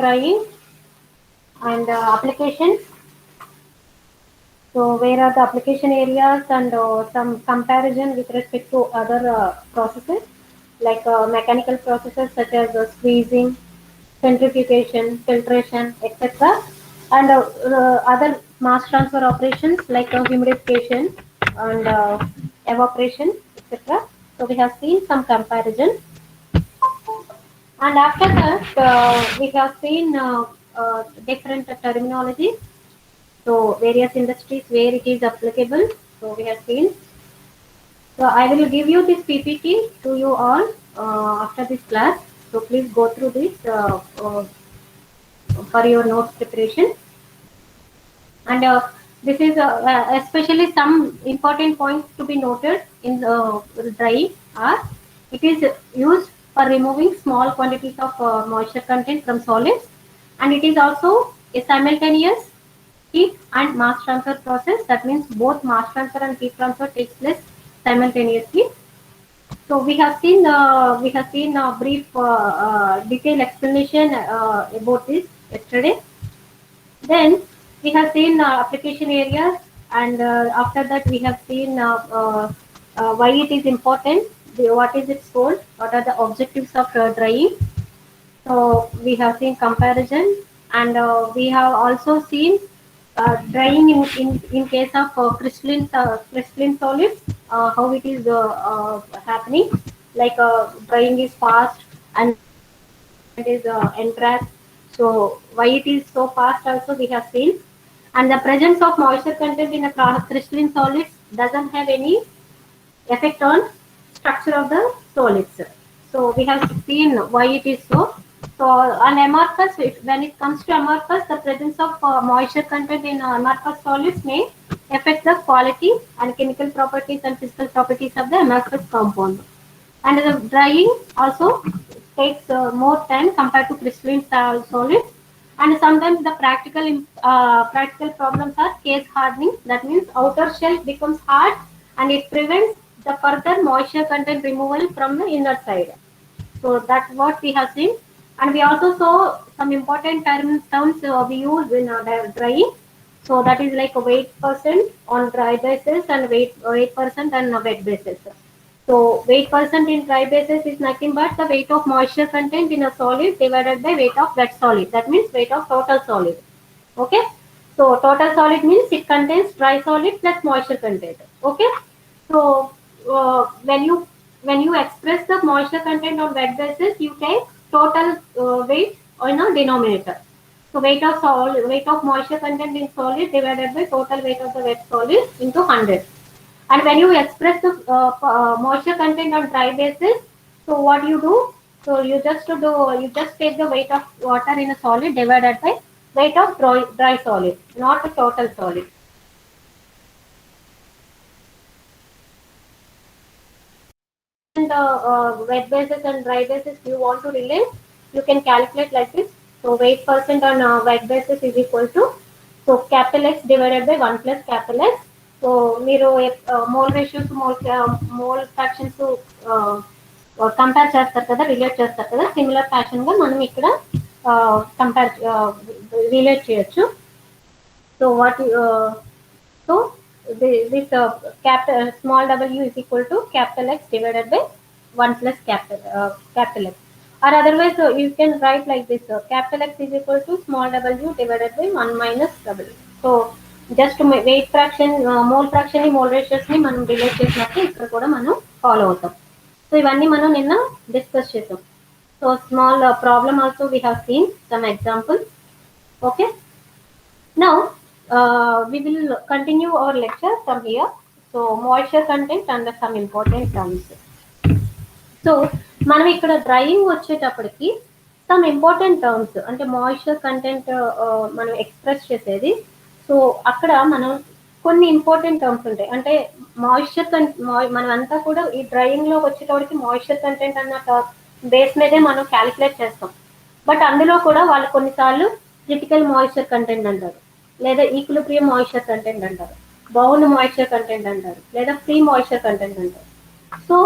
drying and applications. So where are the application areas and some comparison with respect to other processes like mechanical processes such as squeezing, centrifugation, filtration, etc. And other mass transfer operations like humidification and evaporation, etc. So we have seen some comparison. And after that, we have seen different terminologies. So various industries where it is applicable. So we have seen. So I will give you this PPT to you all after this class. So please go through this for your notes preparation. And this is especially some important points to be noted in the drying are it is used for removing small quantities of moisture content from solids, and it is also a simultaneous heat and mass transfer process. That means both mass transfer and heat transfer takes place simultaneously. So we have seen a brief detailed explanation about this yesterday. Then we have seen application areas, and after that we have seen why it is important, what is its goal, what are the objectives of drying. So we have seen comparison, and we have also seen drying in case of crystalline solids, how it is happening. Like drying is fast and it is entrapped. So why it is so fast also we have seen. And the presence of moisture content in a crystalline solids doesn't have any effect on structure of the solids. So we have seen why it is so. So on amorphous, when it comes to amorphous, the presence of moisture content in amorphous solids may affect the quality and chemical properties and physical properties of the amorphous compound. And the drying also takes more time compared to crystalline solids. And sometimes the practical problems are case hardening. That means outer shell becomes hard and it prevents the further moisture content removal from the inner side. So that's what we have seen. And we also saw some important terms we use in drying. So that is like a weight percent on dry basis and weight percent on wet basis. So weight percent in dry basis is nothing but the weight of moisture content in a solid divided by weight of wet solid. That means weight of total solid. Okay. So total solid means it contains dry solid plus moisture content. Okay. So when you express the moisture content on wet basis, you take total weight in a denominator. So weight of moisture content in solid divided by total weight of the wet solid into 100. And when you express the moisture content on dry basis, so what you do? So you just take the weight of water in a solid divided by weight of dry solid, not the total solid. And wet basis and dry basis you want to relate, you can calculate like this. So weight percent on wet basis is equal to, so capital X divided by 1 plus capital X. So మీరు mole ratios mole fractions compare చేస్తారు కదా, relate చేస్తారు కదా, similar fashion గా మనం ఇక్కడ compare relate చేయొచ్చు. So what so this small w is equal to capital X divided by 1 plus capital X. Or otherwise you can write like this, capital X is equal to small w divided by 1 minus w. So just weight fraction, mole fraction ని mole ratios ని మనం relate చేసినట్టు ఇక్కడ కూడా మనం follow అవుతాం. So ఇవన్నీ మనం నిన్న డిస్కస్ చేసాం. So small problem also we have seen some examples. Okay, now we will continue our lecture from here. So moisture content and some important terms. So మనం ఇక్కడ డ్రైయింగ్ వచ్చేటప్పటికి సమ్ ఇంపార్టెంట్ టర్మ్స్ అంటే moisture content మనం express చేసేది. So అక్కడ మనం కొన్ని important terms ఉంటాయి. అంటే మాయిశ్చర్ మనం అంతా కూడా ఈ డ్రైయింగ్ లో వచ్చేటప్పటికి మాయిశ్చర్ కంటెంట్ అన్న బేస్ మీదే మనం క్యాలిక్యులేట్ చేస్తాం. బట్ అందులో కూడా వాళ్ళు కొన్నిసార్లు క్రిటికల్ మాయిశ్చర్ కంటెంట్ అంటారు, లేదా ఈక్విలిబ్రియం మాయిశ్చర్ కంటెంట్ అంటారు, బౌండ్ మాయిశ్చర్ కంటెంట్ అంటారు, లేదా ఫ్రీ మాయిశ్చర్ కంటెంట్ అంటారు. సో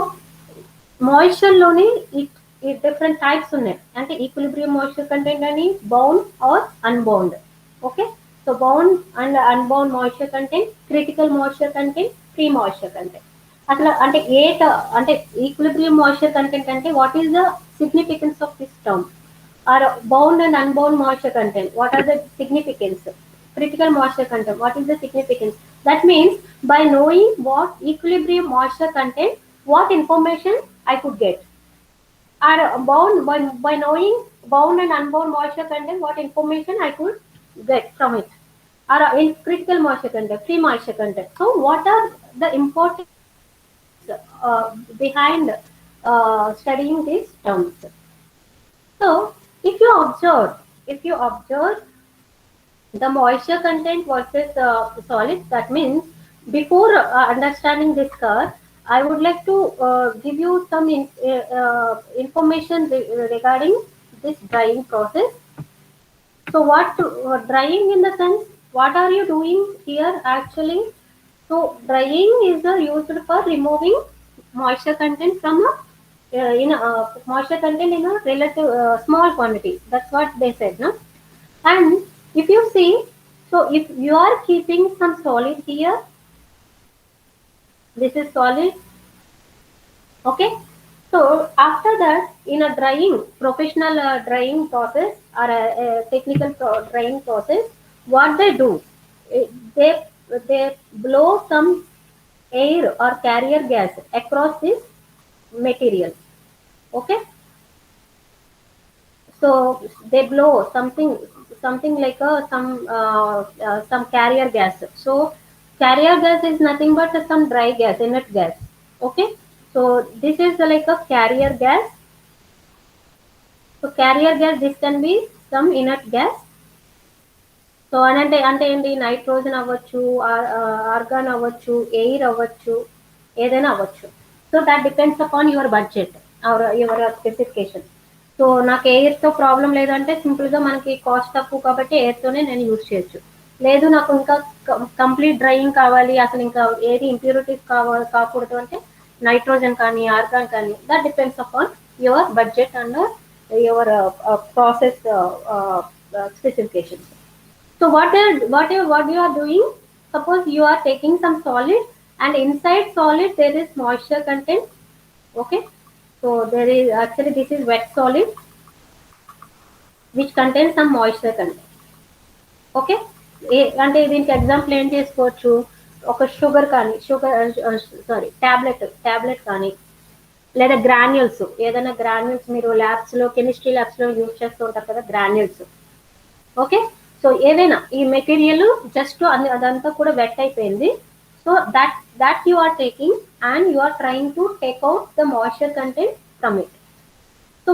మాయిశ్చర్ లోని ఈ ఈ డిఫరెంట్ టైప్స్ ఉన్నాయి. అంటే ఈక్విలిబ్రియం మాయిశ్చర్ కంటెంట్ అని, bound or unbound. Okay, so bound and unbound moisture content, critical moisture content, free moisture content. అసలు అంటే అంటే ఈక్విలిబ్రియం మాయిశ్చర్ కంటెంట్ అంటే what is the significance of this term? Or bound and unbound moisture content, what are the significance? Critical moisture content, what is the significance? That means by knowing what equilibrium moisture content, what information I could get. Or bound by knowing bound and unbound moisture content, what information I could get from it. Or in critical moisture content, free moisture content. So what are the important behind studying these terms? So if you observe the moisture content versus solids, that means before understanding this curve, I would like to give you some information regarding this drying process. So what drying in the sense, what are you doing here actually? So drying is used for removing moisture content from moisture content in a relative small quantity. That's what they said, no? And if you see, so if you are keeping some solid here, this is solid. Okay, so after that, in a drying, professional drying process or a technical drying process, what they do, they blow some air or carrier gas across this material. Okay, so they blow something like some carrier gas. So carrier gas is nothing but some dry gas, inert gas. Okay, so this is like a carrier gas. So carrier gas, this can be some inert gas. So అంటే ఏంటి, nitrogen అవ్వచ్చు, organ అవ్వచ్చు, air అవ్వచ్చు, ఏదైనా అవ్వచ్చు. So that depends upon your budget or your specification. So నాకు ఎయిర్తో problem లేదంటే సింపుల్గా మనకి కాస్ట్ తక్కువ కాబట్టి ఎయిర్తోనే నేను యూజ్ చేయొచ్చు. లేదు నాకు ఇంకా కంప్లీట్ డ్రైయింగ్ కావాలి, అసలు ఇంకా ఏది ఇంప్యూరిటీస్ కాకూడదు అంటే నైట్రోజన్ కానీ ఆర్గాన్ కానీ, that depends upon your budget and your process specifications. So what you are doing? Suppose you are taking some solid, and inside solid there is moisture content. Okay, so there is actually, this is wet solid which contains some moisture content. Okay, అంటే దీనికి example ఏం చేసుకోవచ్చు, ఒక sugar కానీ tablet కానీ, లేదా granules, ఏదైనా granules మీరు ల్యాబ్స్లో, కెమిస్ట్రీ ల్యాబ్స్లో యూజ్ చేస్తూ ఉంటారు కదా గ్రాన్యూల్స్. ఓకే, సో ఏదైనా ఈ మెటీరియల్ జస్ట్ అదంతా కూడా వెట్ అయిపోయింది. So that you are taking and you are trying to take out the moisture content from it. So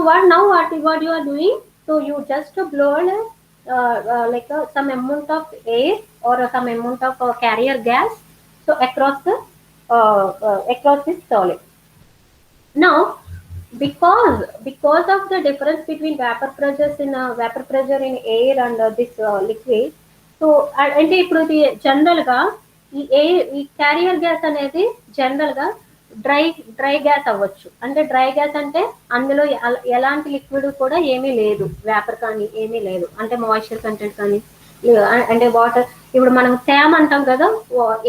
what you are doing, so you just blowed like some amount of air or some amount of carrier gas so across this solid. Now because of the difference between vapor pressure in air and this liquid, so అంటే ఇప్పుడు ఇది general గా ఈ carrier gas అనేది general గా dry gas అవ్వచ్చు. అంటే dry gas అంటే అందులో ఎలాంటి లిక్విడ్ కూడా ఏమీ లేదు, వేపర్ కానీ ఏమీ లేదు, అంటే మాయిశ్చర్ కంటెంట్ కానీ అంటే వాటర్. ఇప్పుడు మనం తేమ అంటాం కదా,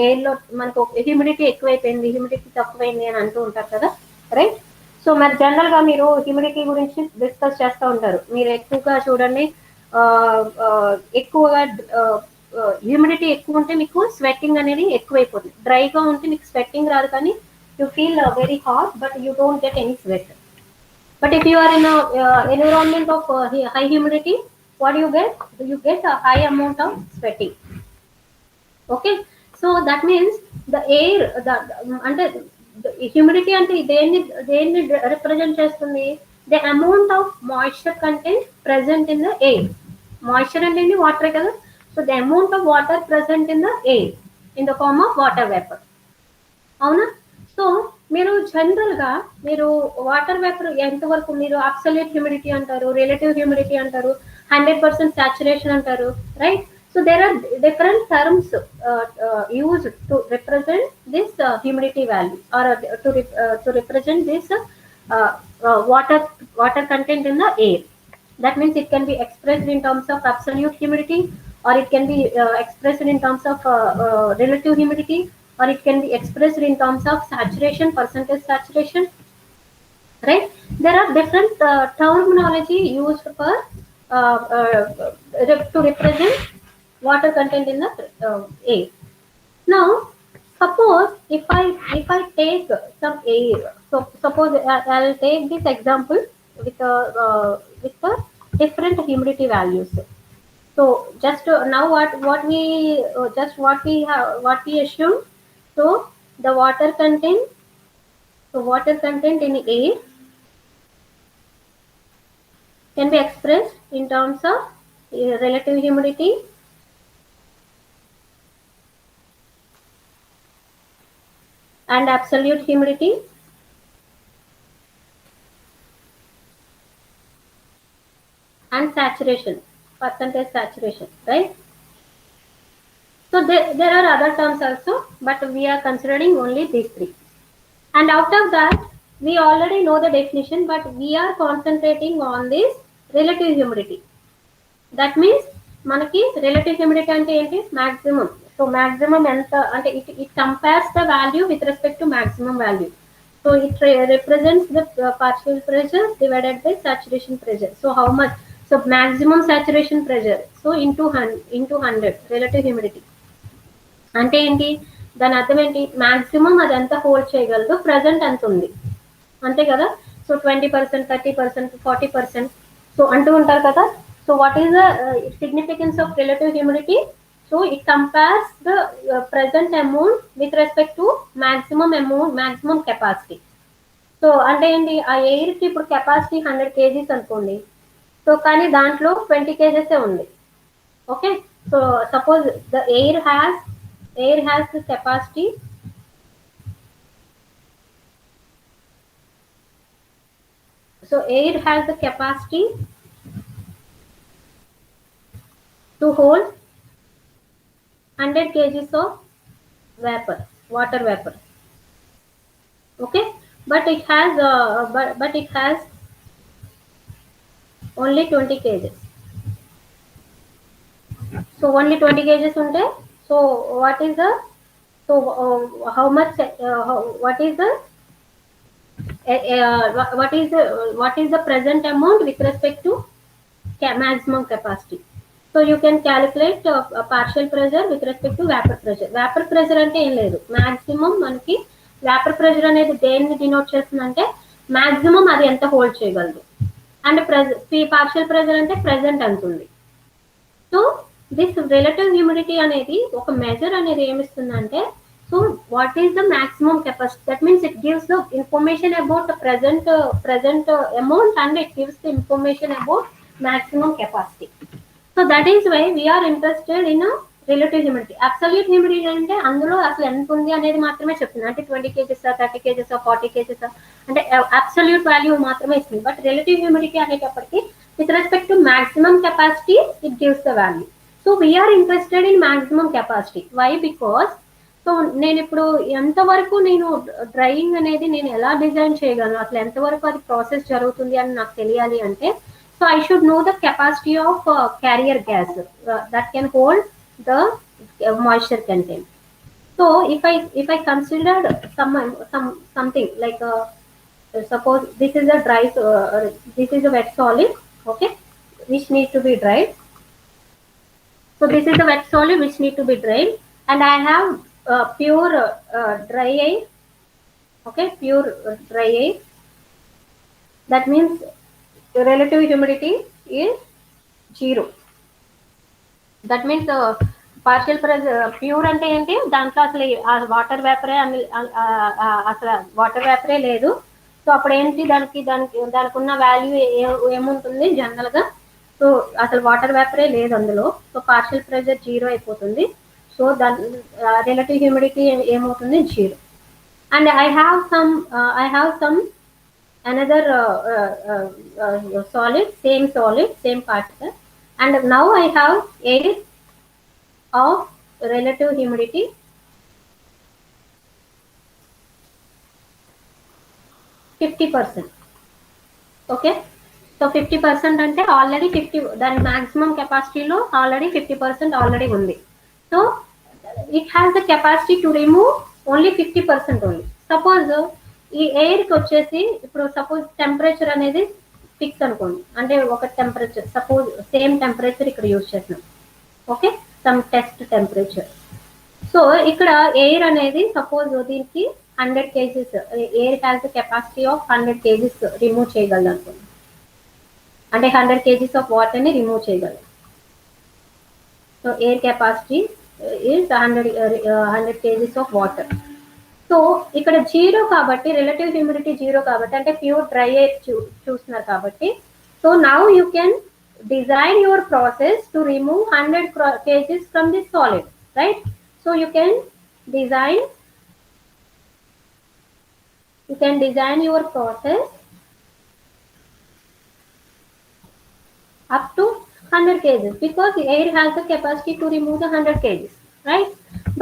ఎయిర్ లో మనకు హ్యూమిడిటీ ఎక్కువైపోయింది, హ్యూమిడిటీ తక్కువైంది అని అంటూ ఉంటారు కదా, రైట్? సో మరి జనరల్ గా మీరు హ్యూమిడిటీ గురించి డిస్కస్ చేస్తూ ఉంటారు. మీరు ఎక్కువగా చూడండి, ఎక్కువగా హ్యూమిడిటీ ఎక్కువ ఉంటే మీకు స్వెట్టింగ్ అనేది ఎక్కువైపోతుంది. డ్రైగా ఉంటే మీకు స్వెట్టింగ్ రాదు, కానీ you feel very hot but you don't get any sweat. But if you are in environment of high humidity, what you get a high amount of sweating. Okay, so that means the air, అంటే humidity అంటే దేన్ని represent చేస్తుంది? The amount of moisture content present in the air. Moisture అంటే water కదా, so the amount of water present in the air in the form of water vapour. అవునా? So మీరు general గా మీరు వాటర్ వేపర్ ఎంతవరకు, మీరు absolute humidity అంటారు, relative humidity అంటారు, 100% saturation అంటారు, right? So there are different terms used to represent this humidity value or to represent this water content in the air. That means it can be expressed in terms of absolute humidity, or it can be expressed in terms of relative humidity, or it can be expressed in terms of saturation, percentage saturation, right? There are different terminology used for to represent water content in the air. Now, suppose if I take some air, so suppose I'll take this example with the different humidity values. So just now what we just what we assume. So the water content in air can be expressed in terms of relative humidity and absolute humidity and saturation, percentage saturation, right? So there are other terms also, but we are considering only these three. And out of that, we already know the definition, but we are concentrating on this relative humidity. That means మనకి relative humidity అంటే ఏంటి, maximum. So maximum ఎంత అంటే it compares the value with respect to maximum value. So it represents the partial pressure divided by saturation pressure. So how much? So maximum saturation pressure. So into 100 relative humidity. అంటే ఏంటి, దాని అర్థం ఏంటి, maximum అది ఎంత hold చేయగలదు, present ఎంత ఉంది, అంతే కదా. సో 20%, 30%, 40%, సో అంటూ ఉంటారు కదా. So what is the significance of relative humidity? So it compares the present amount with respect to maximum amount, maximum capacity. So అంటే ఏంటి, ఆ ఎయిర్కి ఇప్పుడు కెపాసిటీ 100 kgs అనుకోండి. సో కానీ దాంట్లో 20 kgs ఉంది. Okay. So suppose the air has the capacity to hold 100 kgs of water vapor. Okay, but it has only 20 kgs. So only 20 kgs unte, so what is the, so how much what is the what is the present amount with respect to maximum capacity? So you can calculate a partial pressure with respect to vapor pressure. Vapor pressure అంటే ఏం లేదు, maximum మనకి vapor pressure అనేది దేన్ని denote చేస్తుందంటే maximum అది ఎంత hold చేయగలదు, అండ్ partial pressure అంటే ప్రెసెంట్ ఎంత ఉంది. సో దిస్ రిలేటివ్ హ్యూమిడిటీ అనేది ఒక మెజర్ అనేది ఏమిస్తుందంటే, so what is the maximum capacity? That means it gives the information about the present amount, and it gives the information about maximum capacity. So that is why we are interested in a relative humidity. Absolute humidity అంటే అందులో అసలు ఎంత ఉంది అనేది మాత్రమే చెప్తుంది, అంటే 20 kgs, 30 kgs, 40 kgs అంటే అబ్సల్యూట్ వాల్యూ మాత్రమే ఇస్తుంది. బట్ రిలేటివ్ హ్యూమిడిటీ అనేటప్పటికి with respect to maximum capacity it gives the value. So we are interested in maximum capacity. Why? Because so నేను ఇప్పుడు ఎంతవరకు నేను డ్రైయింగ్ అనేది నేను ఎలా డిజైన్ చేయగలను, అసలు ఎంతవరకు అది ప్రాసెస్ జరుగుతుంది అని నాకు తెలియాలి అంటే, so I should know the capacity of carrier gas that can hold the moisture content. So if I considered something like suppose this is a this is a wet solid, okay, which needs to be dried. So this is a wet solid which need to be dried, and I have pure dry air. Okay, pure dry air. That means the relative humidity is 0. That means partial pressure pure అంటే ఏంటి, దాంట్లో అసలు water వేపరే అసలు water వేపరే లేదు. So అప్పుడు ఏంటి, దానికి ఉన్న వాల్యూ ఏముంటుంది జనరల్ గా, సో అసలు వాటర్ వేపరే లేదు అందులో. సో పార్షియల్ ప్రెషర్ 0 అయిపోతుంది. సో దాని రిలేటివ్ హ్యూమిడిటీ ఏమవుతుంది, 0. And I have some another solid, same particle, and now I have air of relative humidity 50%. Okay. So 50% అంటే ఆల్రెడీ 50, దాని మాక్సిమం కెపాసిటీలో ఆల్రెడీ 50% ఆల్రెడీ ఉంది. So it has the capacity to remove only 50% only. Suppose ఈ ఎయిర్కి వచ్చేసి ఇప్పుడు suppose temperature అనేది fix అనుకోండి, అంటే ఒక టెంపరేచర్ సపోజ్ సేమ్ టెంపరేచర్ ఇక్కడ యూజ్ చేస్తున్నాం. Okay, some test temperature. So ఇక్కడ ఎయిర్ అనేది సపోజ్ దీనికి 100 kgs, air has the capacity of 100 kgs remove చేయగలదు అనుకోండి, అంటే 100 kgs ఆఫ్ వాటర్ని రిమూవ్ చేయగలదు. So air capacity is 100 kgs of water. So ఇక్కడ జీరో కాబట్టి, రిలేటివ్ హ్యూమిడిటీ జీరో కాబట్టి, అంటే ప్యూర్ డ్రై ఎయిర్ చూస్తున్నారు కాబట్టి, so now you can design your process to remove 100 kgs from this solid, right? So you can design your process up to 100 kgs because the air has the capacity to remove the 100 kgs, right?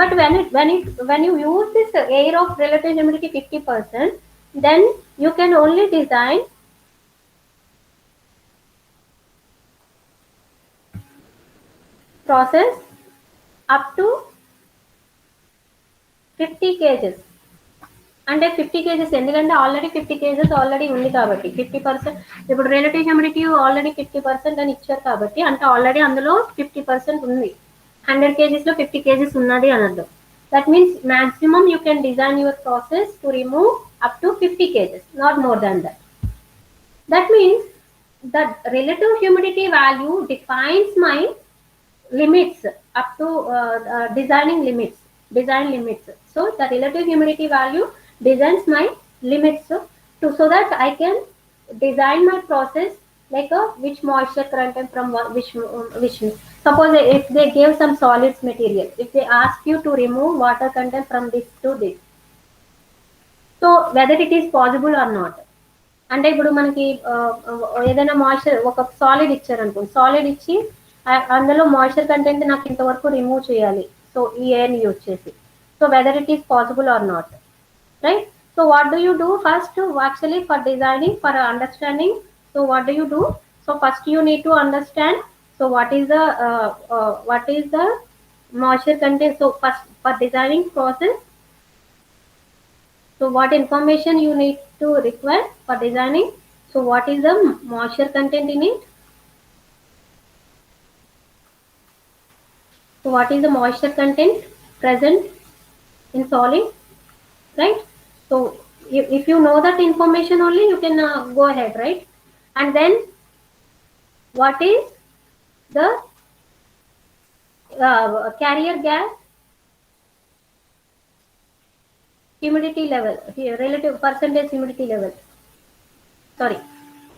But when you use this air of relative humidity 50%, then you can only design process up to 50 kgs. అంటే 50 kgs ఎందుకంటే already 50 kgs already ఉంది కాబట్టి 50%. ఇప్పుడు relative humidity already 50% అని ఇచ్చారు కాబట్టి, అంటే already అందులో 50% ఉంది. 100 kgs లో 50 kgs ఉన్నది అని అర్థం. That means maximum you can design your process to remove up to 50 kgs, not more than that. That means the relative humidity value defines my limits up to design limits. So the relative humidity value designs my limits so that I can design my process like which moisture content from which. Suppose if they gave some solids material, if they ask you to remove water content from this to this, so whether it is possible or not. అంటే ఇప్పుడు మనకి ఏదైనా moisture ఒక solid ఇచ్చారు అనుకోండి, solid ఇచ్చి అందులో moisture content నాకు ఇంతవరకు రిమూవ్ చేయాలి, సో ఈ ఎయిర్ని యూజ్ చేసి, so whether it is possible are not, right? So what do you do first actually for designing, for understanding? So what do you do? So first you need to understand so what is the moisture content. So first for designing process, so what information you need to require for designing? So what is the moisture content in it? So what is the moisture content present in solid, right? So if you know that information only, you can go ahead, right? And then what is the carrier gas humidity level, relative percentage humidity level. Sorry,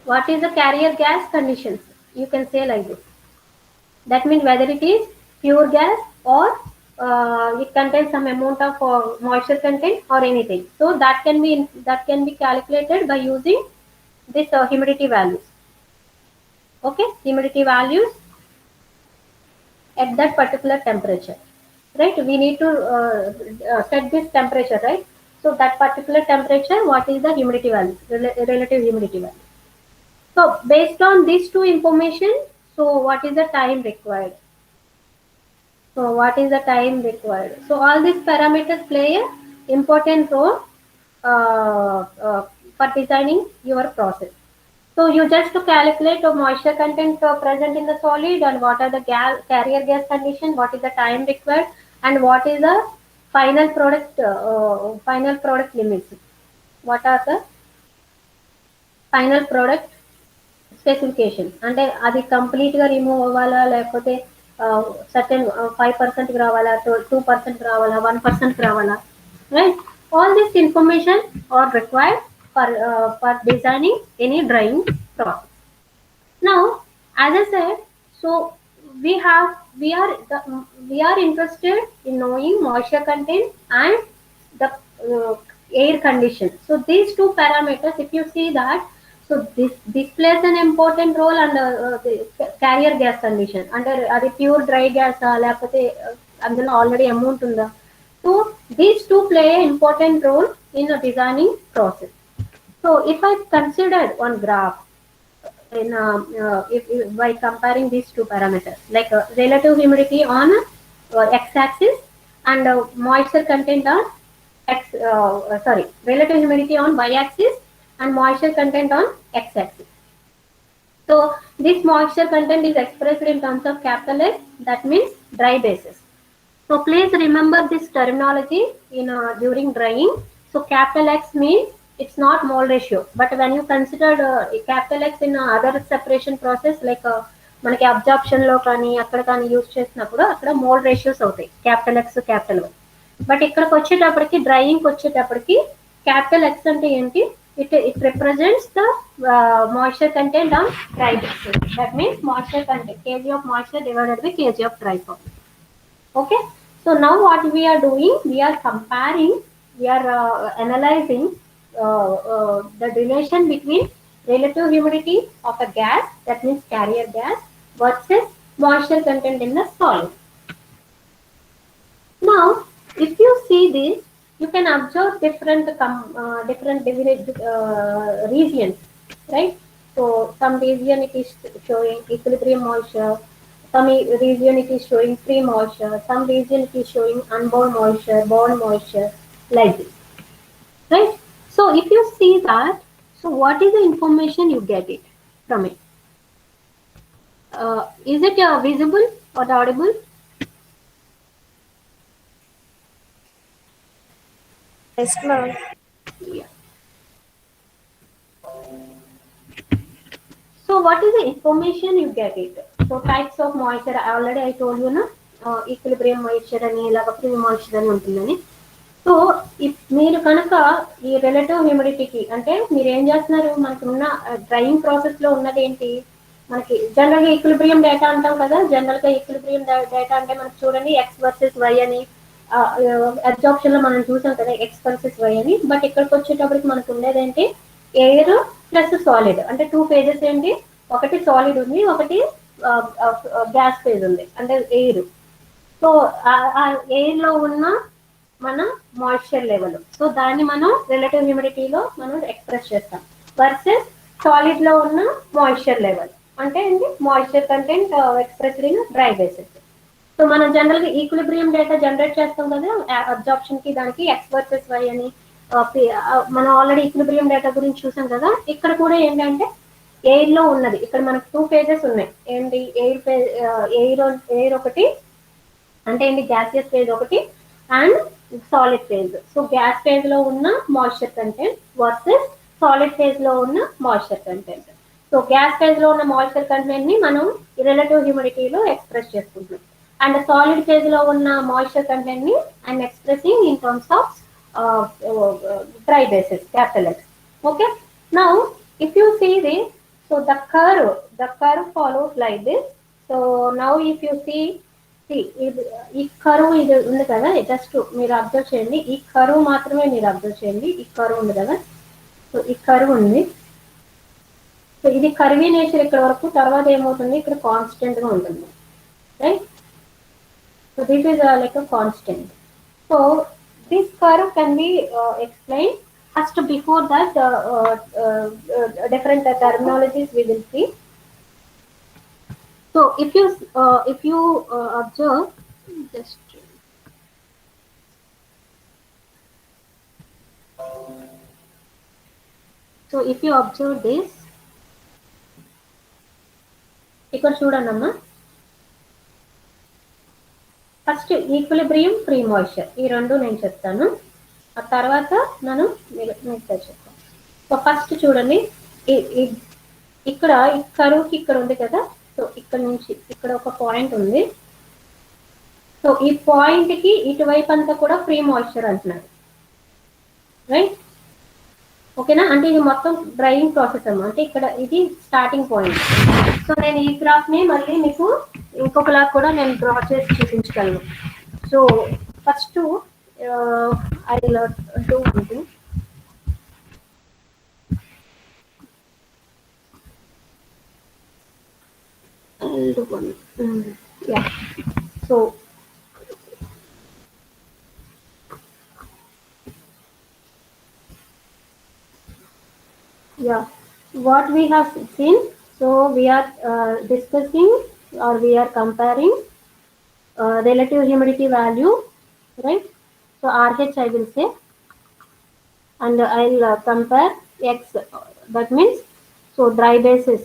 what is the carrier gas conditions? You can say like this. That means whether it is pure gas or it contains some amount of moisture content or anything. So that can be calculated by using this humidity values. Okay, humidity values at that particular temperature, right? We need to set this temperature, right? So that particular temperature, what is the humidity value, relative humidity value? So based on these two information, so what is the time required? So what is the time required? So all these parameters play a important role for designing your process. So you just to calculate the moisture content present in the solid, and what are the carrier gas condition, what is the time required, and what is the final product limits. What are the final product specification? అంటే అది complete గా remove అవ్వాలా, లేకపోతే certain 5% రావాలా, 2% రావాలా, 1% రావాలా, right? All this information are required for designing any drying process. Now, as I said, so we are interested in knowing moisture content and the air condition. So these two parameters, if you see that, so this plays an important role under the carrier gas condition. Under అది pure dry gas లేకపోతే అందులో already amount ఉందా? So these two play an important role in the designing process. So if I consider one graph, in if by comparing these two parameters, like relative humidity on x-axis and moisture content on relative humidity on y-axis and moisture content on x-axis. So this moisture content is expressed in terms of capital S, that means dry basis. So please remember this terminology in during drying. So capital X means it's not mole ratio, but when you consider capital X in other separation process like మనకి absorption లో కానీ అక్కడ కానీ use చేసినప్పుడు అక్కడ mole ratios అవుతాయి capital X capital Y. But ఇక్కడికి వచ్చేటప్పటికి డ్రైయింగ్కి వచ్చేటప్పటికి క్యాపిటల్ ఎక్స్ అంటే ఏంటి, it represents the moisture content on dry basis. That means moisture content, kg of moisture divided by kg of dry form. Okay, so now what we are doing, we are comparing, we are analyzing the relation between relative humidity of a gas, that means carrier gas, versus moisture content in the solid. Now if you see this, you can observe different regions, right? So some region it is showing equilibrium moisture, some region it is showing free moisture, some region it is showing unbound moisture, bound moisture, like this, right? So if you see that, so what is the information you get it from it? Is it visible or audible? Yes, ma'am. Yeah. So what is the information you get it? So types of moisture, already I told you na, equilibrium moisture అని ఇలాగ free moisture అని ఉంటుందని. So మీరు కనుక ఈ relative హ్యూమిడిటీకి అంటే మీరు ఏం చేస్తున్నారు, మనకు ఉన్న డ్రైయింగ్ ప్రాసెస్ లో ఉన్నది ఏంటి, మనకి జనరల్ గా ఈక్విలిబ్రియం డేటా అంటాం కదా, జనరల్ గా ఈక్విలిబ్రియం డేటా అంటే మనకి చూడండి ఎక్స్ వర్సెస్ వై అని అబ్జార్ప్షన్ లో మనం చూసాం కదా ఎక్స్ వర్సెస్ వై అని. బట్ ఇక్కడికి వచ్చేటప్పటికి మనకు ఉండేది ఏంటి, ఎయిర్ ప్లస్ సాలిడ్, అంటే టూ ఫేజెస్ ఏంటి, ఒకటి సాలిడ్ ఉంది, ఒకటి గ్యాస్ ఫేజ్ ఉంది అంటే ఎయిర్. సో ఆ ఎయిర్ లో ఉన్న మన మాయిశ్చర్ లెవెల్, సో దాన్ని మనం రిలేటివ్ హ్యూమిడిటీలో మనం ఎక్స్ప్రెస్ చేస్తాం వర్సెస్ సాలిడ్ లో ఉన్న మాయిశ్చర్ లెవెల్ అంటే ఏంటి, moisture content expressed in dry basis. So మనం జనరల్ గా ఈక్విలిబ్రియం డేటా జనరేట్ చేస్తాం కదా అబ్జార్ప్షన్ కి, దానికి ఎక్స్ వర్సెస్ వై అని మనం ఆల్రెడీ ఈక్విలిబ్రియం డేటా గురించి చూసాం కదా. ఇక్కడ కూడా ఏంటంటే ఎయిర్ లో ఉన్నది, ఇక్కడ మనకు టూ ఫేజెస్ ఉన్నాయి ఏంటి, ఎయిర్ ఒకటి అంటే ఏంటి గ్యాసియస్ ఫేజ్ ఒకటి and solid phase. So gas phase లో ఉన్న moisture content versus solid phase లో ఉన్న moisture content. So gas phase లో ఉన్న మాయిశ్చర్ కంటెంట్ ని మనం రిలేటివ్ హ్యూమిడిటీలో ఎక్స్ప్రెస్ చేసుకుంటున్నాం, అండ్ సాలిడ్ ఫేజ్ లో ఉన్న మాయిశ్చర్ కంటెంట్ ని I'm expressing in terms of dry basis, capital X. Okay, now if you see this, so the curve follows like this. So now if you see ఈ కరువు ఇది ఉంది కదా, just మీరు observe చేయండి, ఈ కరువు మాత్రమే మీరు అబ్జర్వ్ చేయండి. ఈ కరువు ఉంది కదా, సో ఈ కరువు ఉంది, సో ఇది కర్వీ నేచర్ ఇక్కడ వరకు, తర్వాత ఏమవుతుంది ఇక్కడ కాన్స్టెంట్ గా ఉంటుంది, right? So this is like a constant. So this curve can be explained. First, before that, different terminologies we will see. So if you observe, just so if you observe this, ఇక్కడ చూడండి అమ్మా, first equilibrium free moisture ఈ రెండు నేను చెప్తాను, ఆ తర్వాత మనం మిగతా చెప్తాను. సో ఫస్ట్ చూడండి, ఇక్కడ ఈ కరువుకి ఇక్కడ ఉంది కదా, సో ఇక్కడ నుంచి ఇక్కడ ఒక పాయింట్ ఉంది. సో ఈ పాయింట్ కి ఇటువైపు అంతా కూడా ఫ్రీ మాయిశ్చర్ అంటున్నారు, రైట్? ఓకేనా, అంటే ఇది మొత్తం డ్రైయింగ్ ప్రాసెస్ అమ్మా, అంటే ఇక్కడ ఇది స్టార్టింగ్ పాయింట్. సో నేను ఈ గ్రాఫ్ ని మళ్ళీ మీకు ఇంకొకలా కూడా నేను డ్రా చేసి చూపించగలను. So first I will do one thing. I'll do one. Yeah. So yeah, what we have seen. So we are discussing, or we are comparing relative humidity value, right? So RH I will say, and I'll compare X. That means, so dry basis.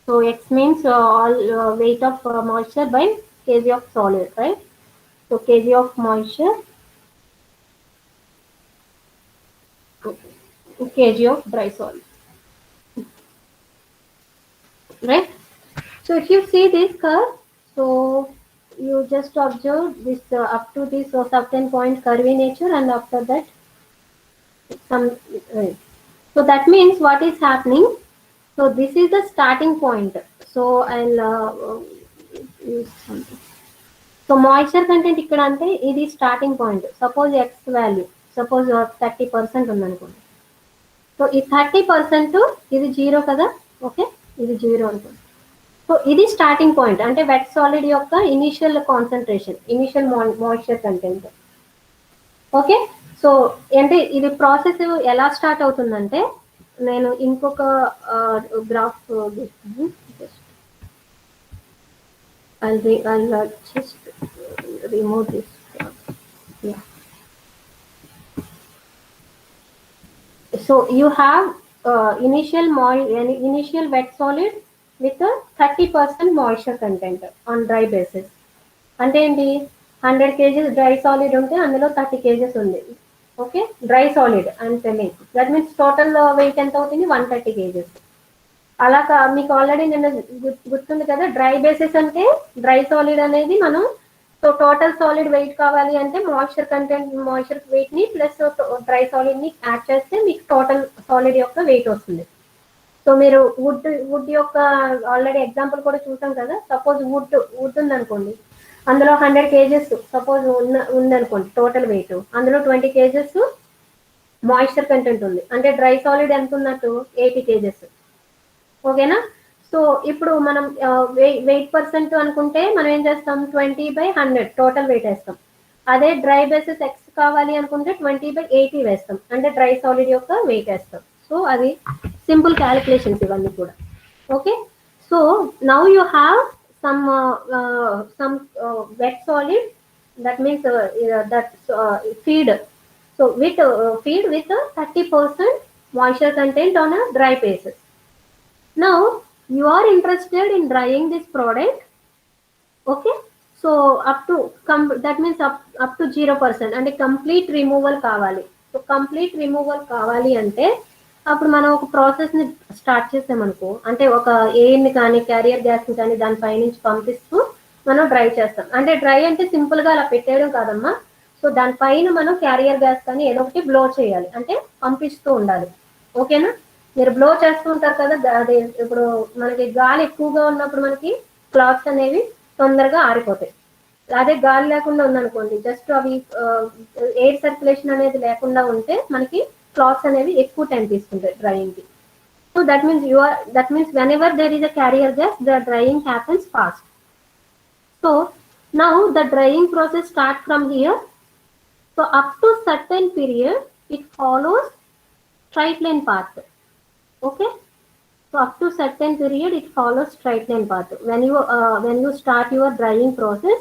So X means all weight of moisture by kg of solid, right? So kg of moisture, kg of dry solid, right? So if you see this curve, so you just observe this up to this certain point curvy nature, and after that some. So that means what is happening. So this is the starting point. So I'll use something. So moisture content ఇక్కడ అంటే ఇది starting point. Suppose X value suppose 30% ఉందనుకోండి. So ఈ 30% ఇది zero కదా, okay, ఇది zero అనుకోండి. So ఇది స్టార్టింగ్ పాయింట్, అంటే వెట్ సాలిడ్ యొక్క initial concentration, initial moisture content. Okay, so అంటే ఇది ప్రాసెస్ ఎలా స్టార్ట్ అవుతుందంటే, నేను ఇంకొక graph I'll just remove this graph. Yeah. So you have initial wet solid with a 30% moisture content on dry basis. అంటే ఏంటి, 100 kgs dry solid ఉంటే అందులో 30 kgs ఉంది. Okay, dry solid and telling. That means total weight ఎంత అవుతుంది, 130 kgs. అలా మీకు already నిన్న గుర్తుంది కదా, డ్రై బేసిస్ అంటే డ్రై సాలిడ్ అనేది మనం, సో టోటల్ సాలిడ్ వెయిట్ కావాలి అంటే మాయిశ్చర్ కంటెంట్, మాయిశ్చర్ వెయిట్ ని ప్లస్ డ్రై సాలిడ్ ని యాడ్ చేస్తే మీకు టోటల్ సాలిడ్ యొక్క వెయిట్ వస్తుంది. సో మీరు వుడ్ యొక్క ఆల్రెడీ ఎగ్జాంపుల్ కూడా చూసాం కదా. సపోజ్ వుడ్ ఉందనుకోండి, అందులో 100 kgs సపోజ్ ఉందనుకోండి టోటల్ వెయిట్, అందులో 20 kgs మాయిశ్చర్ కంటెంట్ ఉంది, అంటే డ్రై సాలిడ్ ఎంత ఉన్నట్టు 80 kgs. ఓకేనా. సో ఇప్పుడు మనం వెయిట్ పర్సెంట్ అనుకుంటే మనం ఏం చేస్తాం, 20/100 టోటల్ వెయిట్ వేస్తాం. అదే డ్రై బేసిస్ ఎక్స్ కావాలి అనుకుంటే 20/80 వేస్తాం, అంటే డ్రై సాలిడ్ యొక్క వెయిట్ వేస్తాం. సో అది సింపుల్ క్యాలిక్యులేషన్స్ ఇవన్నీ కూడా. Okay, so now you have some wet solid, that means that feed. So with feed with a 30% moisture content on a dry basis. Now you are interested in drying this product. Okay, so up to that means up to 0% and a complete removal కావాలి. So complete removal కావాలి అంటే అప్పుడు మనం ఒక process ని start చేసామనుకో, అంటే ఒక air ని కానీ క్యారియర్ గ్యాస్ ని కానీ దాని పైనుంచి పంపిస్తూ మనం డ్రై చేస్తాం. అంటే డ్రై అంటే సింపుల్ గా అలా పెట్టేయడం కాదమ్మా. సో దానిపైన మనం క్యారియర్ గ్యాస్ కానీ ఏదో ఒకటి బ్లో చేయాలి, అంటే పంపిస్తూ ఉండాలి. ఓకేనా, మీరు బ్లో చేస్తూ ఉంటారు కదా, అది ఇప్పుడు మనకి గాలి ఎక్కువగా ఉన్నప్పుడు మనకి క్లాత్స్ అనేవి తొందరగా ఆరిపోతాయి. అదే గాలి లేకుండా ఉందనుకోండి, జస్ట్ అవి ఎయిర్ సర్క్యులేషన్ అనేది లేకుండా ఉంటే మనకి క్లాత్స్ అనేవి ఎక్కువ టైం తీసుకుంటాయి డ్రైయింగ్ కి. So that means whenever there is a carrier gas, the drying happens fast. So now the drying process starts from here. So up to certain period it follows straight line path. Okay, so up to certain period it follows straight line path. When you start your drying process,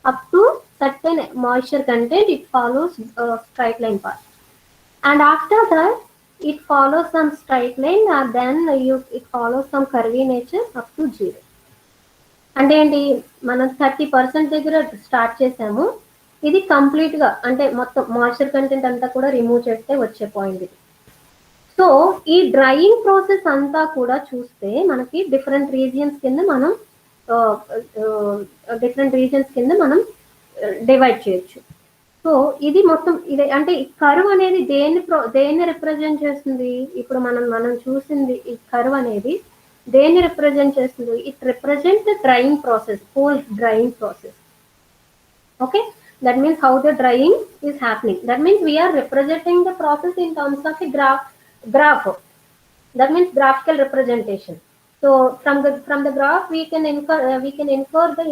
up to certain moisture content it follows straight line path, and after that it follows some straight line, and then it follows some curvy nature up to 0. అంటే ఏంటి, మనం 30% దగ్గర start చేసాము, ఇది complete గా అంటే మొత్తం moisture content అంతా కూడా రిమూవ్ చేస్తే వచ్చే పాయింట్ ఇది. సో ఈ డ్రైయింగ్ ప్రాసెస్ అంతా కూడా చూస్తే మనకి డిఫరెంట్ రీజియన్స్ కింద మనం డివైడ్ చేయొచ్చు. సో ఇది మొత్తం ఇది అంటే ఈ కర్వ్ అనేది దేన్ని రిప్రజెంట్ చేస్తుంది, ఇప్పుడు మనం చూసింది ఈ కర్వ్ అనేది దేన్ని రిప్రజెంట్ చేస్తుంది, it represent the drying process, whole drying process. Okay, that means how the drying is happening. That means we are representing the process in terms of a graph. That means graphical representation. So from the graph we can infer the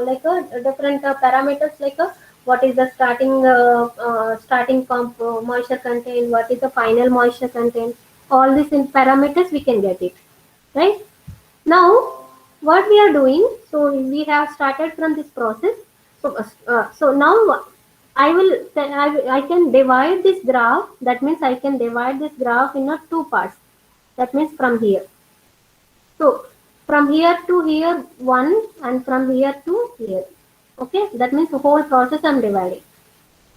like a different parameters, like what is the starting moisture content, what is the final moisture content, all these in parameters we can get it, right? Now what we are doing, so we have started from this process. So now I can divide this graph. That means I can divide this graph in a two parts. That means from here. So from here to here one, and from here to here. Okay, that means the whole process I'm dividing.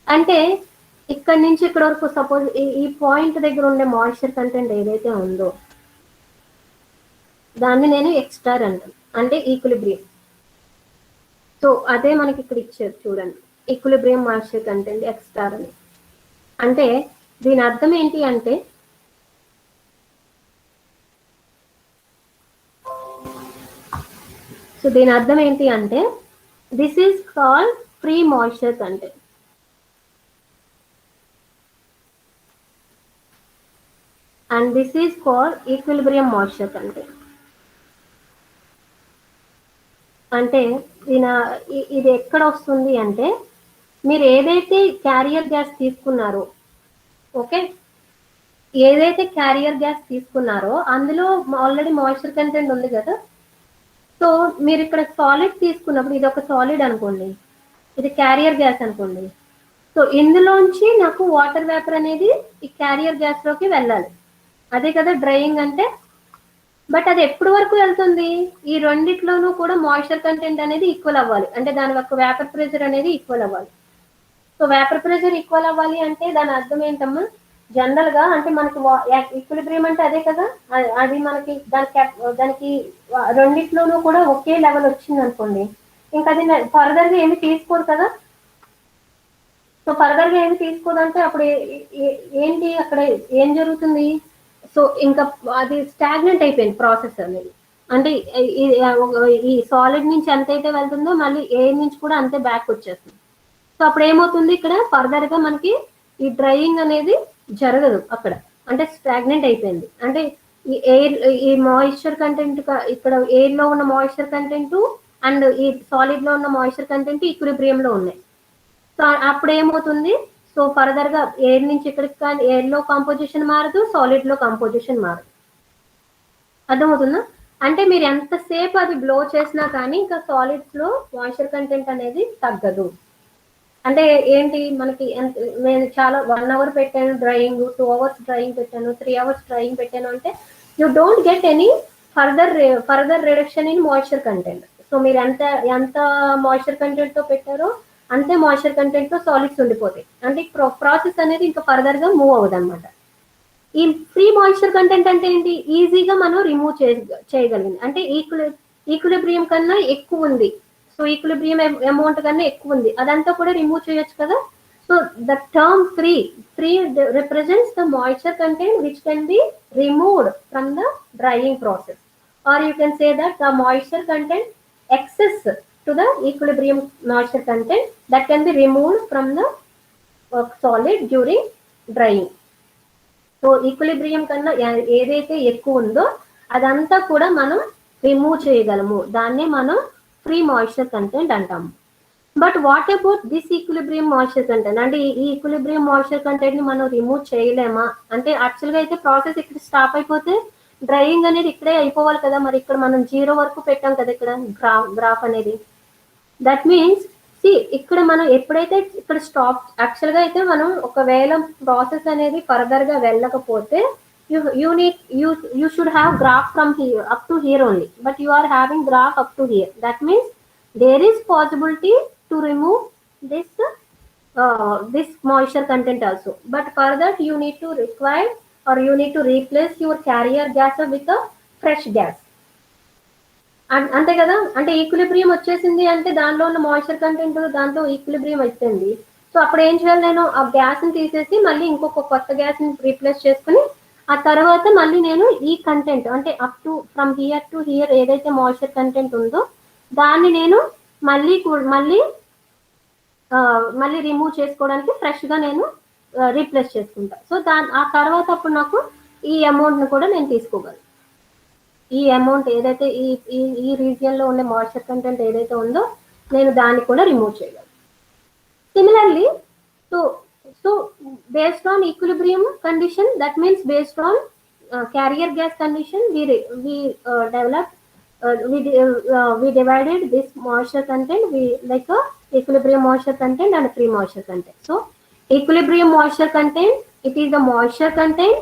అంటే ఇక్కడ నుంచి ఇక్కడ వరకు suppose ఈ point దగ్గర ఉండే moisture content ఏదైతే ఉందో దాన్ని నేను ఎక్స్టార్ అంటాను, అంటే ఈక్విలిబ్రియం. సో అదే మనకి ఇక్కడ ఇచ్చారు చూడండి, ఈక్విలిబ్రియం మాయిశ్చర్ కంటెంట్ ఎక్స్టార్ అని. అంటే దీని అర్థం ఏంటి అంటే this is called free moisture content. And this is called equilibrium moisture content. అంటే ఇది ఎక్కడ వస్తుంది అంటే మీరు ఏదైతే క్యారియర్ గ్యాస్ తీసుకున్నారో, ఓకే, ఏదైతే క్యారియర్ గ్యాస్ తీసుకున్నారో అందులో ఆల్రెడీ మాయిశ్చర్ కంటెంట్ ఉంది కదా. సో మీరు ఇక్కడ సాలిడ్ తీసుకున్నప్పుడు, ఇది ఒక సాలిడ్ అనుకోండి, ఇది క్యారియర్ గ్యాస్ అనుకోండి. సో ఇందులోంచి నాకు వాటర్ వేపర్ అనేది ఈ క్యారియర్ గ్యాస్ లోకి వెళ్ళాలి, అదే కదా డ్రైయింగ్ అంటే. బట్ అది ఎప్పటి వరకు వెళ్తుంది, ఈ రెండిట్లోనూ కూడా మాయిశ్చర్ కంటెంట్ అనేది ఈక్వల్ అవ్వాలి, అంటే దాని యొక్క వేపర్ ప్రెషర్ అనేది ఈక్వల్ అవ్వాలి. సో వేపర్ ప్రెషర్ ఈక్వల్ అవ్వాలి అంటే దాని అర్థం ఏంటమ్మా, జనరల్ గా అంటే మనకి ఈక్విలిబ్రియం అంటే అదే కదా, అది మనకి దానికి రెండిట్లోనూ కూడా ఒకే లెవెల్ వచ్చింది అనుకోండి, ఇంకా అది ఫర్దర్ గా ఏమి తీసుకోదు కదా. సో ఫర్దర్ గా ఏమి తీసుకోదంటే అప్పుడు ఏంటి అక్కడ ఏం జరుగుతుంది, సో ఇంకా అది స్టాగ్నెంట్ అయిపోయింది ప్రాసెస్ అనేది. అంటే ఈ సాలిడ్ నుంచి ఎంతైతే వెళ్తుందో మళ్ళీ ఏ నుంచి కూడా అంతే బ్యాక్ వచ్చేస్తుంది. సో అప్పుడు ఏమవుతుంది, ఇక్కడ ఫర్దర్ గా మనకి ఈ డ్రైయింగ్ అనేది జరగదు అక్కడ, అంటే స్టాగ్నెంట్ అయిపోయింది. అంటే ఈ ఎయిర్, ఈ మాయిశ్చర్ కంటెంట్, ఇక్కడ ఎయిర్ లో ఉన్న మాయిశ్చర్ కంటెంట్ అండ్ ఈ సాలిడ్ లో ఉన్న మాయిశ్చర్ కంటెంట్ ఈక్విలిబ్రియం లో ఉన్నాయి. సో అప్పుడు ఏమవుతుంది, సో ఫర్దర్ గా ఎయిర్ నుంచి ఇక్కడికి కానీ ఎయిర్ లో కాంపోజిషన్ మారదు, సాలిడ్ లో కాంపోజిషన్ మారదు. అర్థమవుతుందా? అంటే మీరు ఎంతసేపు అది బ్లో చేసినా కానీ ఇంకా సాలిడ్స్ లో మాయిశ్చర్ కంటెంట్ అనేది తగ్గదు. అంటే ఏంటి మనకి నేను చాలా 1 hour పెట్టాను డ్రైయింగ్, 2 hours డ్రైయింగ్ పెట్టాను, 3 hours డ్రైయింగ్ పెట్టాను అంటే you don't get any further reduction in moisture content. So మీరు ఎంత మాయిశ్చర్ కంటెంట్ తో పెట్టారో అంతే మాయిశ్చర్ కంటెంట్ తో సాలిడ్స్ ఉండిపోతాయి. అంటే ప్రాసెస్ అనేది ఇంకా ఫర్దర్ గా మూవ్ అవ్వదు అనమాట. ఈ ఫ్రీ మాయిశ్చర్ కంటెంట్ అంటే ఏంటి, ఈజీగా మనం రిమూవ్ చేయగలిగింది. అంటే ఈక్విలిబ్రియం కన్నా ఎక్కువ ఉంది, సో ఈక్విలిబ్రియం అమౌంట్ కన్నా ఎక్కువ ఉంది, అదంతా కూడా రిమూవ్ చేయొచ్చు కదా. So the term free represents the moisture content which can be removed from the drying process, or you can say that the moisture content excess to the equilibrium moisture content that can be removed from the solid during drying. So equilibrium కన్నా ఏదైతే ఎక్కువ ఉందో అదంతా కూడా మనం remove చేయగలము, దాన్నే మనం ఫ్రీ మాయిశ్చర్ కంటెంట్ అంటాము. But what about this equilibrium moisture content, అంటే ఈ ఈక్విలిబ్రియం మాయిశ్చర్ కంటెంట్ ని మనం రిమూవ్ చేయలేమా అంటే, యాక్చువల్గా అయితే ప్రాసెస్ ఇక్కడ స్టాప్ అయిపోతే డ్రైయింగ్ అనేది ఇక్కడే అయిపోవాలి కదా. మరి ఇక్కడ మనం 0 వరకు పెట్టాం కదా ఇక్కడ గ్రాఫ్ అనేది. దట్ మీన్స్ ఇక్కడ మనం ఎప్పుడైతే ఇక్కడ స్టాప్, యాక్చువల్గా అయితే మనం ఒకవేళ ప్రాసెస్ అనేది ఫర్దర్ గా వెళ్ళకపోతే you should have graph from here up to here only, but you are having graph up to here. That means there is possibility to remove this moisture content also, but for that you need to require or you need to replace your carrier gas with a fresh gas. అంతే కదా. అంటే equilibrium వచ్చేసింది అంటే దానిలో ఉన్న moisture content దాంతో equilibrium అయిపోయింది. So అప్పుడు ఏం చేయాలి, నేను ఆ గ్యాస్ ని తీసేసి మళ్ళీ ఇంకొక కొత్త గ్యాస్ ని రీప్లేస్ చేసుకుని ఆ తర్వాత మళ్ళీ నేను ఈ కంటెంట్ అంటే up to from here to hear ఏదైతే మాయిశ్చర్ కంటెంట్ ఉందో దాన్ని నేను మళ్ళీ రిమూవ్ చేసుకోవడానికి ఫ్రెష్ గా నేను రీప్లేస్ చేసుకుంటా. సో ఆ తర్వాత అప్పుడు నాకు ఈ అమౌంట్ ని కూడా నేను తీసుకోగలను. ఈ అమౌంట్ ఏదైతే ఈ రీజియన్ లో ఉండే మాయిశ్చర్ కంటెంట్ ఏదైతే ఉందో నేను దాన్ని కూడా రిమూవ్ చేయగలను. Similarly so based on equilibrium condition, that means based on carrier gas condition, we develop we divided this moisture content we like a equilibrium moisture content and free moisture content. So equilibrium moisture content, it is the moisture content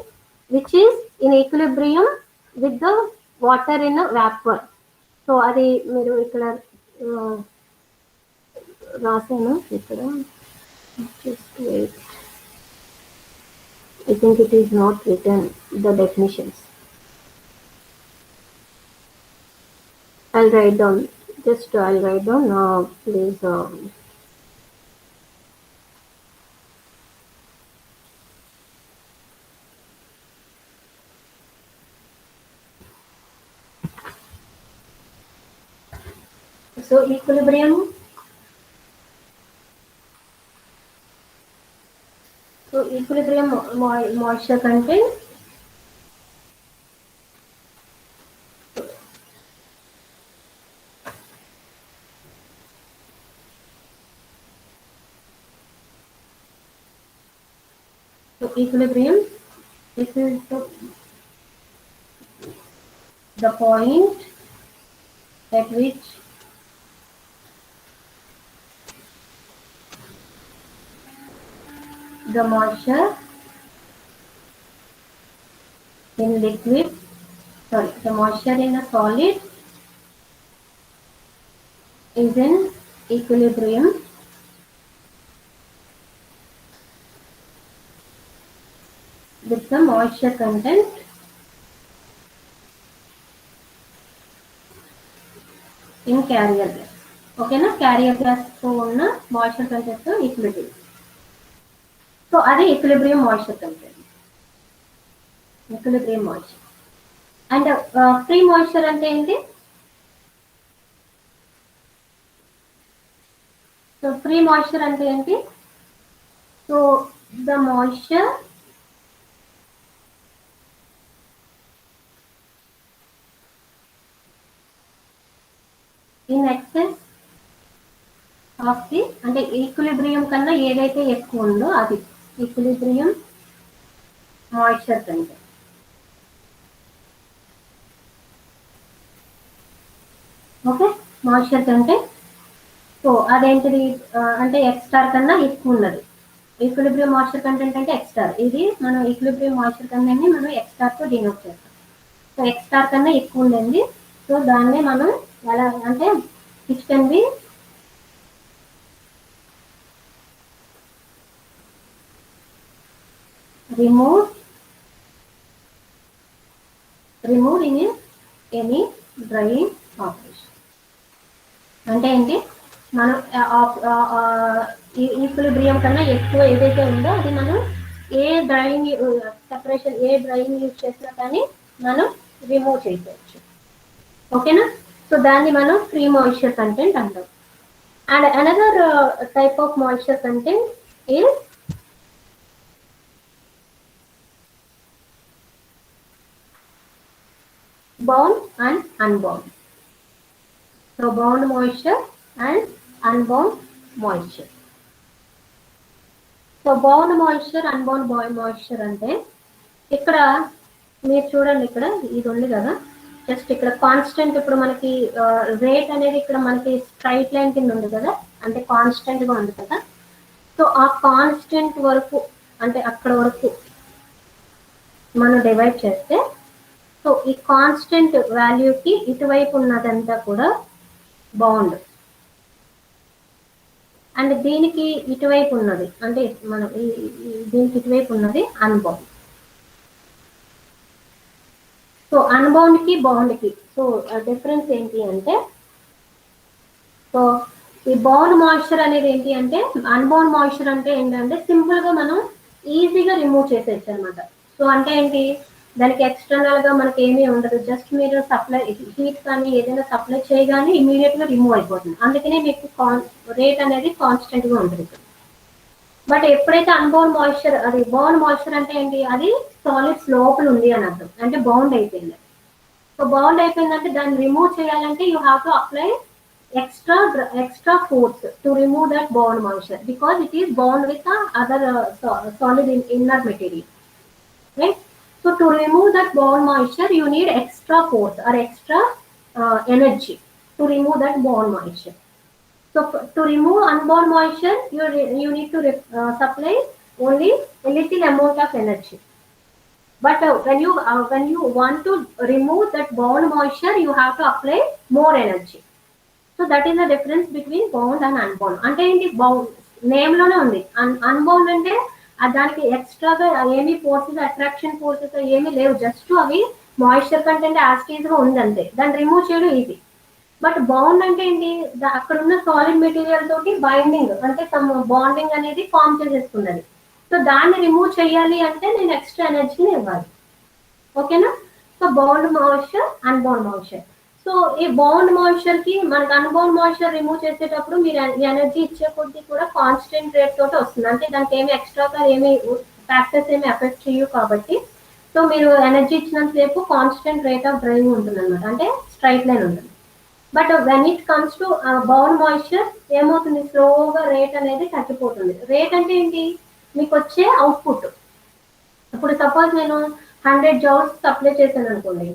which is in equilibrium with the water in a vapor. So అది మీరు ఇక్కడ రాసాను ఇక్కడ just wait. I think it is not written the definitions. I'll write down. I'll write down. Please. So equilibrium. So equilibrium moisture content. So equilibrium, this is the point at which the moisture in liquid, the moisture in a solid is in equilibrium with the moisture content in carrier gas. Okay na, carrier gas to unna moisture content to equilibrium. So adi equilibrium moisture content. Equilibrium moisture. And free moisture ante enti? So free moisture ante enti? So the moisture in excess of the అంటే equilibrium కన్నా ఏదైతే ఎక్కువ ఉందో అది equilibrium moisture కంటే. Okay, moisture కంటే. So అదేంటిది అంటే ఎక్స్టార్ కన్నా ఎక్కువ ఉన్నది. ఈక్విలిబ్రియం మాయిశ్చర్ కంటెంట్ అంటే ఎక్స్టార్. ఇది మనం ఈక్విలిబ్రియం మాయిశ్చర్ కంటెంట్ ని మనం ఎక్స్టార్ తో డినోట్ చేస్తాం. సో ఎక్స్టార్ కన్నా ఎక్కువ ఉండింది. సో దాన్ని మనం ఎలా అంటే it can be removed in any drying operation. అంటే ఏంటి, మనం ఈక్విలిబ్రియం కన్నా ఎక్కువ ఏదైతే ఉందో అది మనం ఏ డ్రైయింగ్ సెపరేషన్ ఏ డ్రైయింగ్ యూజ్ చేసినా కానీ మనం రిమూవ్ చేసేయచ్చు. ఓకేనా? సో దాన్ని మనం ఫ్రీ మాయిశ్చర్ కంటెంట్ అంటాం. And another type of moisture content is bound and unbound. So bound moisture and unbound moisture. So bound moisture, unbound moisture అంటే ఇక్కడ మీరు చూడండి, ఇక్కడ ఇది ఉంది కదా, జస్ట్ ఇక్కడ కాన్స్టెంట్. ఇప్పుడు మనకి రేట్ అనేది ఇక్కడ మనకి స్ట్రైట్ లైన్ కింద ఉంది కదా, అంటే కాన్స్టెంట్ గా ఉంది కదా. సో ఆ కాన్స్టెంట్ వరకు అంటే అక్కడ వరకు మనం డివైడ్ చేస్తే, సో ఈ కాన్స్టెంట్ వాల్యూకి ఇటువైపు ఉన్నదంతా కూడా బౌండ్, అండ్ దీనికి ఇటువైపు ఉన్నది అంటే మనం దీనికి ఇటువైపు ఉన్నది అన్బౌండ్. సో అన్బౌండ్ కి బౌండ్ కి సో డిఫరెన్స్ ఏంటి అంటే, సో ఈ బౌండ్ మాయిశ్చర్ అనేది ఏంటి అంటే, అన్బౌండ్ మాయిశ్చర్ అంటే ఏంటంటే సింపుల్ గా మనం ఈజీగా రిమూవ్ చేసేయచ్చు అనమాట. సో అంటే ఏంటి, దానికి ఎక్స్టర్నల్ గా మనకి ఏమీ ఉండదు, జస్ట్ మీరు సప్లై హీట్ కానీ ఏదైనా సప్లై చేయగానే ఇమీడియట్ గా రిమూవ్ అయిపోతుంది. అందుకనే మీకు రేట్ అనేది కాన్స్టెంట్ గా ఉంటుంది. బట్ ఎప్పుడైతే అన్బౌండ్ మాయిశ్చర్, అది బౌండ్ మాయిశ్చర్ అంటే ఏంటి, అది సాలిడ్స్ లోపల ఉంది అని అర్థం, అంటే బౌండ్ అయిపోయింది. సో బౌండ్ అయిపోయిందంటే దాన్ని రిమూవ్ చేయాలంటే you have to apply extra force to remove that bound moisture because it is bound with the other solid inner material, right? So to remove that bound moisture you need extra force or extra energy to remove that bone moisture. So to remove unborn moisture, you need to supply only a little amount of energy. But when you want to remove that bone moisture, you have to apply more energy. So that is the difference between bound and unbound. అంటే ఏంటి, bound name లోనే ఉంది. Unbound అంటే దానికి ఎక్స్ట్రాగా ఏమీ forces, attraction forces ఏమీ లేవు, జస్ట్ అవి మాయిశ్చర్ కంటెంట్ యాస్టీజ్ గా ఉంది అంతే, దాన్ని రిమూవ్ చేయడం ఈజీ. బట్ బౌండ్ అంటే ఏంటి, అక్కడ ఉన్న సాలిడ్ మెటీరియల్ తోటి బైండింగ్ అంటే బాండింగ్ అనేది ఫామ్ చేసేసుకున్నది. సో దాన్ని రిమూవ్ చేయాలి అంటే నేను ఎక్స్ట్రా ఎనర్జీని ఇవ్వాలి. ఓకేనా? So bound moisture, unbound moisture. So ఈ బౌండ్ మాయిశ్చర్ కి మనకి అన్బౌండ్ మాయిశ్చర్ రిమూవ్ చేసేటప్పుడు మీరు ఎనర్జీ ఇచ్చే కొద్దీ కూడా కాన్స్టెంట్ రేట్ తోటి వస్తుంది. అంటే దానికి ఏమి ఎక్స్ట్రాగా ఏమి ఫ్యాక్టర్స్ ఏమి ఎఫెక్ట్ చేయవు కాబట్టి, సో మీరు ఎనర్జీ ఇచ్చినంత సేపు కాన్స్టెంట్ రేట్ ఆఫ్ డ్రైవింగ్ ఉంటుంది అనమాట, అంటే స్ట్రైట్ లైన్ ఉంటుంది. But when it comes to bound moisture ఏమవుతుంది, స్లోగా రేట్ అనేది తగ్గిపోతుంది. రేట్ అంటే ఏంటి, మీకు వచ్చే అవుట్పుట్. ఇప్పుడు సపోజ్ నేను 100 జౌల్స్ సప్లై చేశాను అనుకోండి.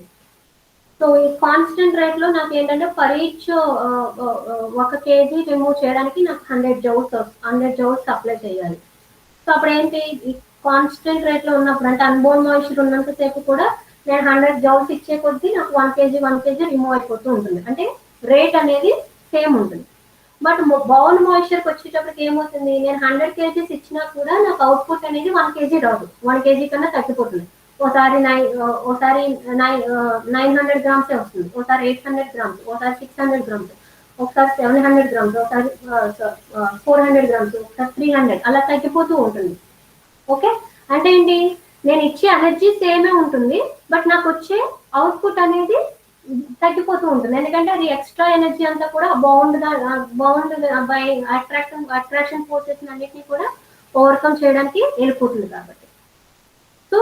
సో ఈ కాన్స్టెంట్ రేట్ లో నాకు ఏంటంటే పర్ ఈచ్ 1 kg రిమూవ్ చేయడానికి నాకు 100 జౌల్స్ సప్లై చేయాలి. సో అప్పుడు ఏంటి, ఈ కాన్స్టెంట్ రేట్ లో ఉన్నప్పుడు అంటే అన్బోర్న్ మాయిశ్చర్ ఉన్నంత సేపు కూడా నేను 100 జౌల్స్ ఇచ్చే కొద్దీ నాకు 1 kg రిమూవ్ అయిపోతూ ఉంటుంది. అంటే రేట్ అనేది సేమ్ ఉంటుంది. బట్ బౌండ్ మాయిశ్చర్కి వచ్చేటప్పటికి ఏమవుతుంది, నేను 100 kgs ఇచ్చినా కూడా నాకు అవుట్పుట్ అనేది 1 kg రాదు, 1 kg కన్నా తగ్గిపోతుంది. ఓసారి 900 గ్రామ్స్ వస్తుంది, ఓసారి 800 గ్రామ్స్, ఓసారి 600 గ్రామ్స్, ఒకసారి 700 గ్రామ్స్, ఒకసారి 400 గ్రామ్స్, ఒకసారి 300, అలా తగ్గిపోతూ ఉంటుంది. ఓకే, అంటే ఏంటి, నేను ఇచ్చే ఎనర్జీ సేమే ఉంటుంది, బట్ నాకు వచ్చే అవుట్పుట్ అనేది తగ్గిపోతూ ఉంటుంది. ఎందుకంటే అది ఎక్స్ట్రా ఎనర్జీ అంతా కూడా బౌండ్ బై అట్రాక్షన్ ఫోర్సెస్ అన్నిటిని కూడా ఓవర్కమ్ చేయడానికి వెళ్ళిపోతుంది కాబట్టి. So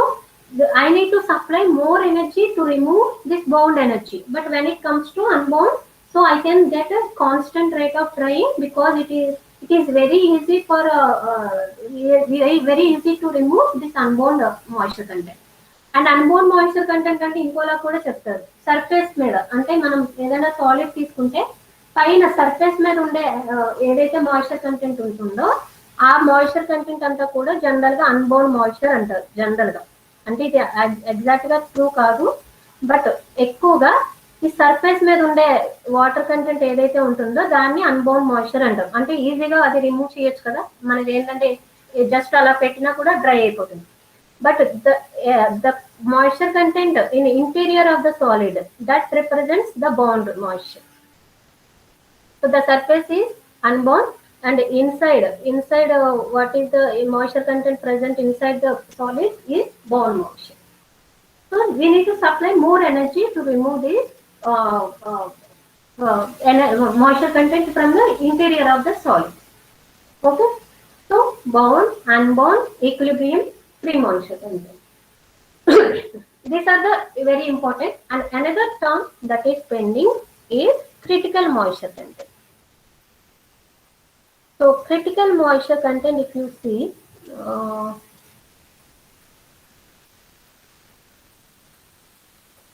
I need to supply more energy to remove this bound energy. But when it comes to unbound, so I can get a constant rate of drying because it is very easy very easy to remove this unbound moisture content. And unborn moisture content అంటే ఇంకోలా కూడా చెప్తారు. Surface మీద అంటే మనం ఏదైనా solid తీసుకుంటే పైన సర్ఫేస్ మీద ఉండే ఏదైతే మాయిశ్చర్ కంటెంట్ ఉంటుందో ఆ మాయిశ్చర్ కంటెంట్ అంతా కూడా జనరల్ గా అన్బోర్న్ మాయిశ్చర్ అంటారు. జనరల్ గా అంటే ఇది ఎగ్జాక్ట్ గా ట్రూ కాదు, బట్ ఎక్కువగా ఈ సర్ఫేస్ మీద ఉండే వాటర్ కంటెంట్ ఏదైతే ఉంటుందో దాన్ని అన్బోర్న్ మాయిశ్చర్ అంటారు. అంటే ఈజీగా అది రిమూవ్ చేయొచ్చు కదా, మనకి ఏంటంటే జస్ట్ అలా పెట్టినా కూడా డ్రై అయిపోతుంది. But the moisture content in interior of the solid that represents the bound moisture. So the surface is unbound and inside what is the moisture content present inside the solid is bound moisture. So we need to supply more energy to remove this moisture content from the interior of the solid. Okay, so bound, unbound, equilibrium, free moisture content. These are the very important. And another term that is pending is critical moisture content. So critical moisture content, if you see,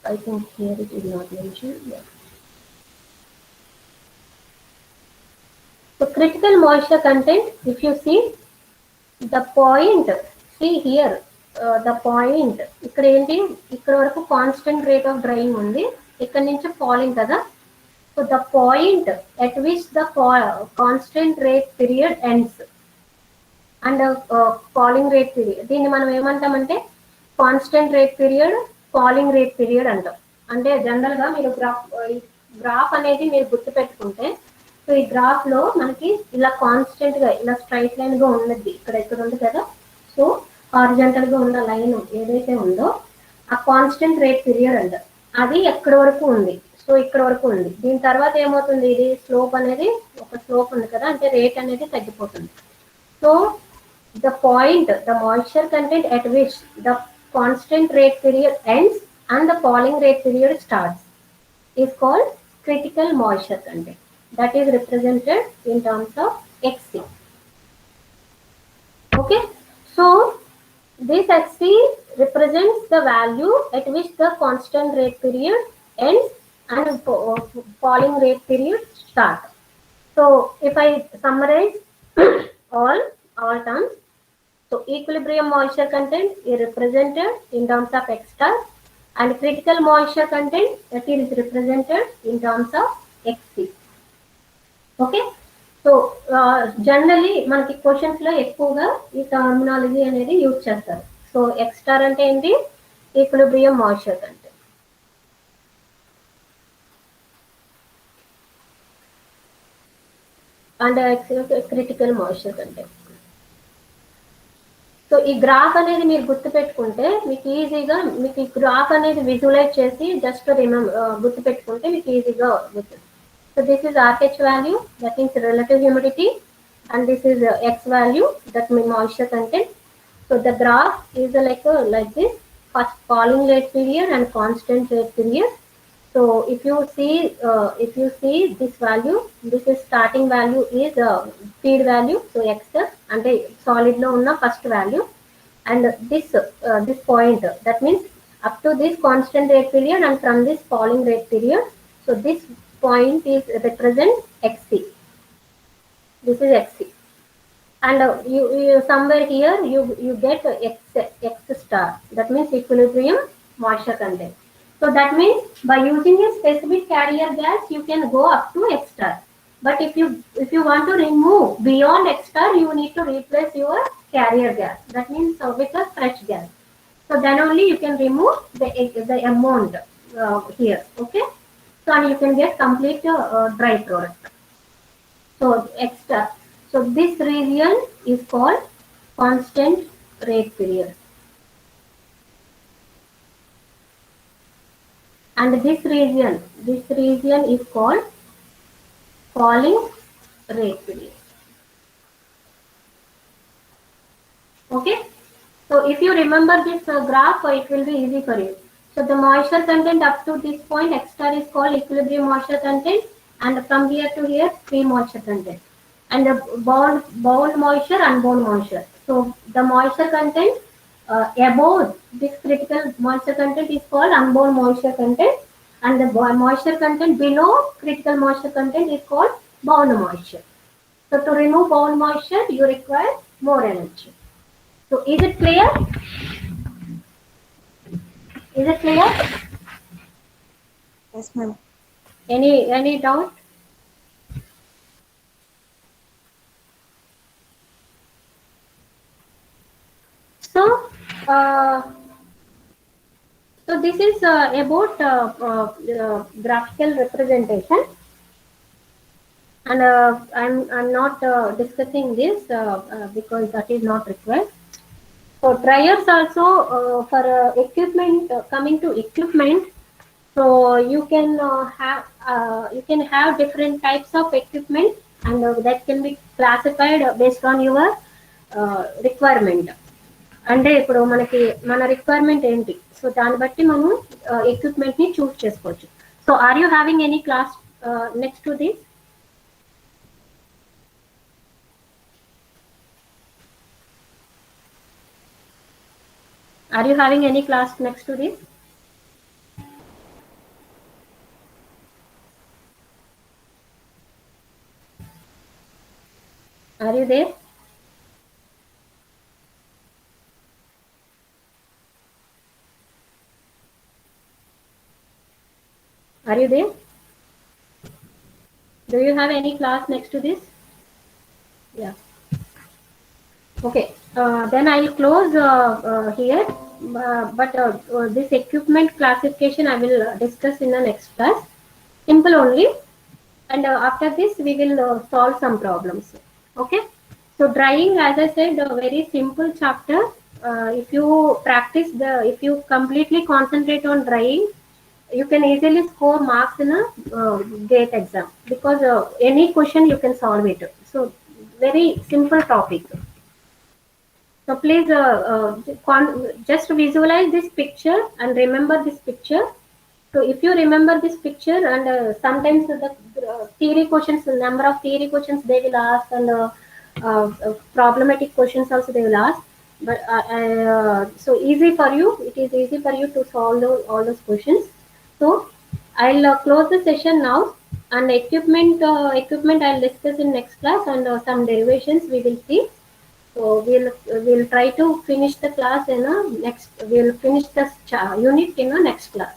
I think here it is not mentioned. Yeah. So critical moisture content, if you see the point, see here the point, ఇక్కడ ఏంటి, ఇక్కడ వరకు constant rate of drying ఉంది, ఇక్కడ నుంచి falling కదా. So the point at which the constant rate period ends and falling rate period, దీన్ని మనం ఏమంటామంటే constant rate period, falling rate period అంటాం. అంటే జనరల్ గా మీరు గ్రాఫ్ అనేది మీరు గుర్తు పెట్టుకుంటే, సో ఈ గ్రాఫ్ లో మనకి ఇలా కాన్స్టెంట్ గా ఇలా స్ట్రైట్ లైన్ గా ఉన్నది ఇక్కడ ఉంది కదా. సో హారిజాంటల్ గా ఉన్న లైన్ ఏదైతే ఉందో ఆ కాన్స్టెంట్ రేట్ పీరియడ్ అంటారు. అది ఎక్కడి వరకు ఉంది, సో ఇక్కడ వరకు ఉంది. దీని తర్వాత ఏమవుతుంది, ఇది స్లోప్ అనేది ఒక స్లోప్ ఉంది కదా, అంటే రేట్ అనేది తగ్గిపోతుంది. So the point, the moisture content at which the constant rate period ends and the falling rate period starts is called critical moisture content. That is represented in terms of Xc. Okay, so this Xc represents the value at which the constant rate period ends and falling rate period start. So if I summarize all all terms, so equilibrium moisture content is represented in terms of X star, and critical moisture content that is represented in terms of XC. Okay. So generally మనకి questions లో ఎక్కువగా ఈ terminology అనేది use చేస్తారు. So X star అంటే ఏంటి? Equilibrium moisture content. And critical moisture content. So ఈ graph అనేది మీరు గుర్తుపెట్టుకుంటే మీకు ఈజీగా, మీకు ఈ గ్రాఫ్ అనేది విజువలైజ్ చేసి జస్ట్ గుర్తుపెట్టుకుంటే మీకు ఈజీగా గుర్తుంది. So this is RH value, that means relative humidity, and this is X value, that means moisture content. So the graph is like this: first falling rate period and constant rate period. So if you see this value, this is starting value is feed value, so X and solid lo unna first value, and this point, that means up to this constant rate period and from this falling rate period. So this point is represent XC. This is XC, and you somewhere here you get X star, that means equilibrium moisture content. So that means by using a specific carrier gas you can go up to X star, but if you want to remove beyond X star, you need to replace your carrier gas, that means with a fresh gas. So then only you can remove the amount here. Okay. So and you can get complete dry product. So extra. So this region is called constant rate period, and this region is called falling rate period. Okay. So if you remember this graph, it will be easy for you. So the moisture content up to this point, X star, is called equilibrium moisture content, and from here to here, free moisture content, and the bound moisture, unbound moisture. So the moisture content above this critical moisture content is called unbound moisture content, and the moisture content below critical moisture content is called bound moisture. So to remove bound moisture, you require more energy. So is it clear? Is it clear? Yes, ma'am. Any doubt? So this is about graphical representation, and I'm not discussing this because that is not required. So dryers also for equipment, coming to equipment. So you can have different types of equipment, and that can be classified based on your requirement. అంటే ఇప్పుడు మనకి మన requirement ఏంటి, so దాన్ని బట్టి మనం equipment ని choose చేసుకోవచ్చు. So are you having any class next to this? Are you having any class next to this? Are you there? Are you there? Do you have any class next to this? Yeah. Okay. Then I'll close here. But this equipment classification I will discuss in the next class. Simple only. And after this we will solve some problems. Okay. So drying, as I said, a very simple chapter. If you practice if you completely concentrate on drying, you can easily score marks in a GATE exam, because any question you can solve it. So very simple topic. So please just visualize this picture and remember this picture. So if you remember this picture, and sometimes the theory questions, number of theory questions they will ask, and problematic questions also they will ask. But so easy for you, it is easy for you to solve all those questions. So I'll close the session now, and equipment I'll discuss in next class, and some derivations we will see. So we'll try to finish the class in a next. We'll finish the unit in a next class.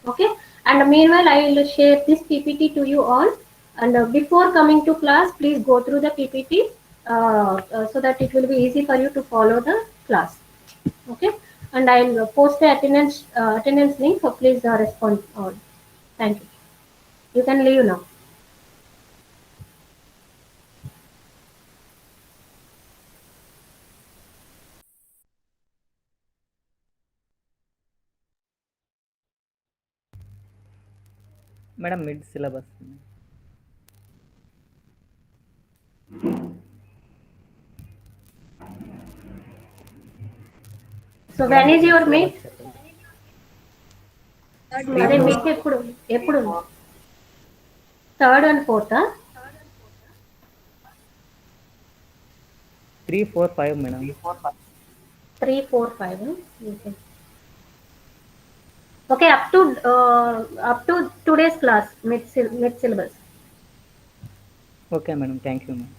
Okay. And meanwhile, I will share this PPT to you all. And before coming to class, please go through the PPT so that it will be easy for you to follow the class. Okay. And I'll post the attendance link. So please respond all. Thank you. You can leave now. Madam, mid syllabus. So when is your meet? అదే 3, 4. Meet ఎప్పుడు ఎప్పుడు third and fourth 3, 4, 5, madam. 3, 4, 5. Okay, up to today's class mid syllabus. Okay, madam. Thank you, ma'am.